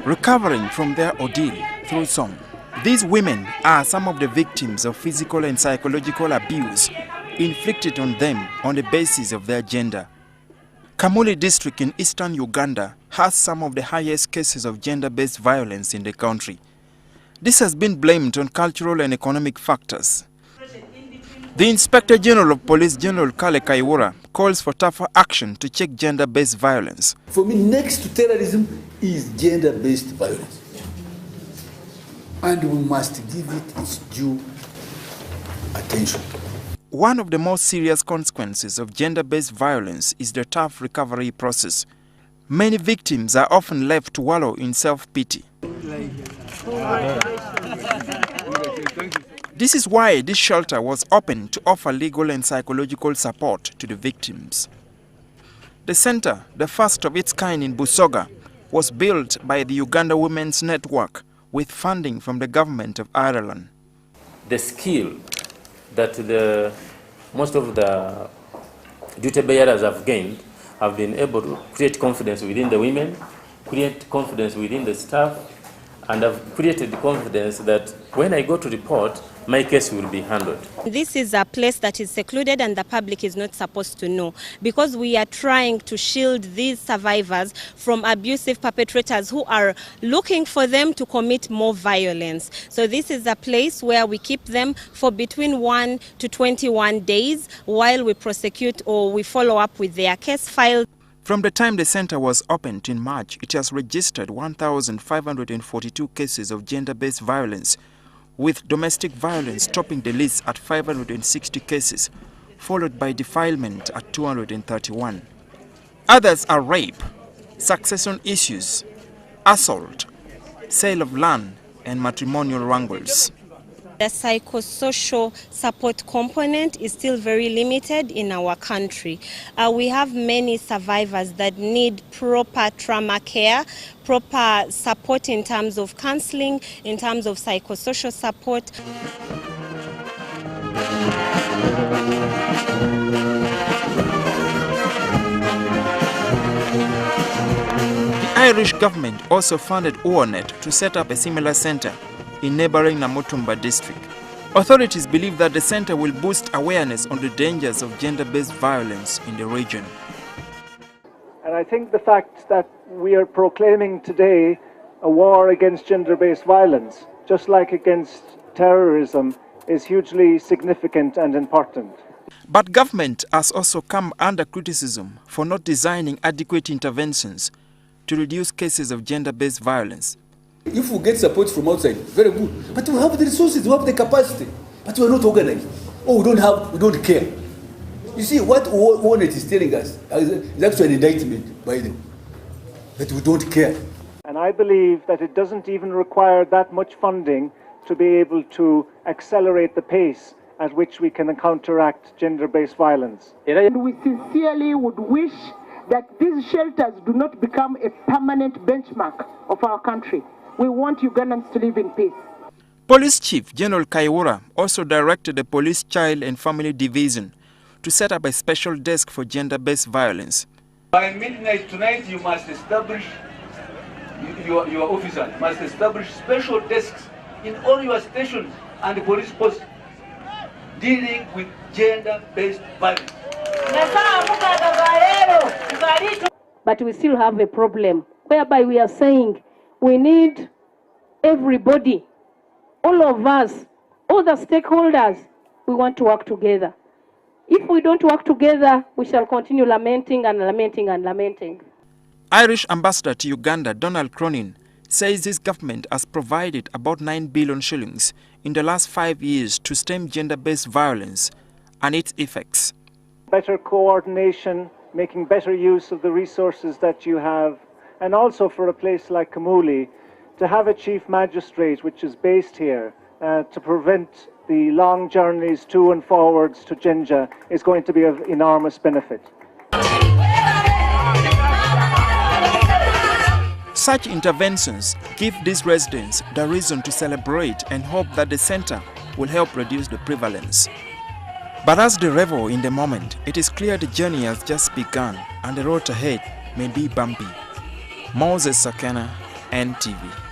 recovering from their ordeal through song. These women are some of the victims of physical and psychological abuse inflicted on them on the basis of their gender. Kamuli district in eastern Uganda has some of the highest cases of gender-based violence in the country. This has been blamed on cultural and economic factors. The Inspector General of Police, General Kale Kaiwura, calls for tougher action to check gender-based violence. For me, next to terrorism is gender-based violence. And we must give it its due attention. One of the most serious consequences of gender-based violence is the tough recovery process. Many victims are often left to wallow in self-pity. This is why this shelter was opened to offer legal and psychological support to the victims. The center, the first of its kind in Busoga, was built by the Uganda Women's Network with funding from the government of Ireland. The skill that most of the duty bearers have gained have been able to create confidence within the women, create confidence within the staff, and have created the confidence that when I go to report, my case will be handled. This is a place that is secluded and the public is not supposed to know, because we are trying to shield these survivors from abusive perpetrators who are looking for them to commit more violence. So this is a place where we keep them for between 1 to 21 days while we prosecute or we follow up with their case file. From the time the center was opened in March, it has registered 1,542 cases of gender-based violence, with domestic violence topping the list at 560 cases, followed by defilement at 231. Others are rape, succession issues, assault, sale of land, and matrimonial wrangles. The psychosocial support component is still very limited in our country. We have many survivors that need proper trauma care, proper support in terms of counseling, in terms of psychosocial support. The Irish government also funded UONET to set up a similar center in neighboring Namutumba district. Authorities believe that the center will boost awareness on the dangers of gender-based violence in the region. And I think the fact that we are proclaiming today a war against gender-based violence, just like against terrorism, is hugely significant and important. But government has also come under criticism for not designing adequate interventions to reduce cases of gender-based violence. If we get support from outside, very good. But we have the resources, we have the capacity. But we are not organized. Or we don't care. You see, what UONET is telling us is actually an indictment by them. That we don't care. And I believe that it doesn't even require that much funding to be able to accelerate the pace at which we can counteract gender-based violence. And we sincerely would wish that these shelters do not become a permanent benchmark of our country. We want Ugandans to live in peace. Police Chief General Kaiwura also directed the Police Child and Family Division to set up a special desk for gender-based violence. By midnight tonight, you must establish, your officers must establish special desks in all your stations and police posts dealing with gender-based violence. But we still have a problem whereby we are saying we need everybody, all of us, all the stakeholders, we want to work together. If we don't work together, we shall continue lamenting and lamenting and lamenting. Irish Ambassador to Uganda, Donald Cronin, says his government has provided about 9 billion shillings in the last 5 years to stem gender-based violence and its effects. Better coordination, making better use of the resources that you have, and also for a place like Kamuli, to have a chief magistrate which is based here to prevent the long journeys to and forwards to Jinja is going to be of enormous benefit. Such interventions give these residents the reason to celebrate and hope that the center will help reduce the prevalence. But as they revel in the moment, it is clear the journey has just begun and the road ahead may be bumpy. Moses Sakena, NTV.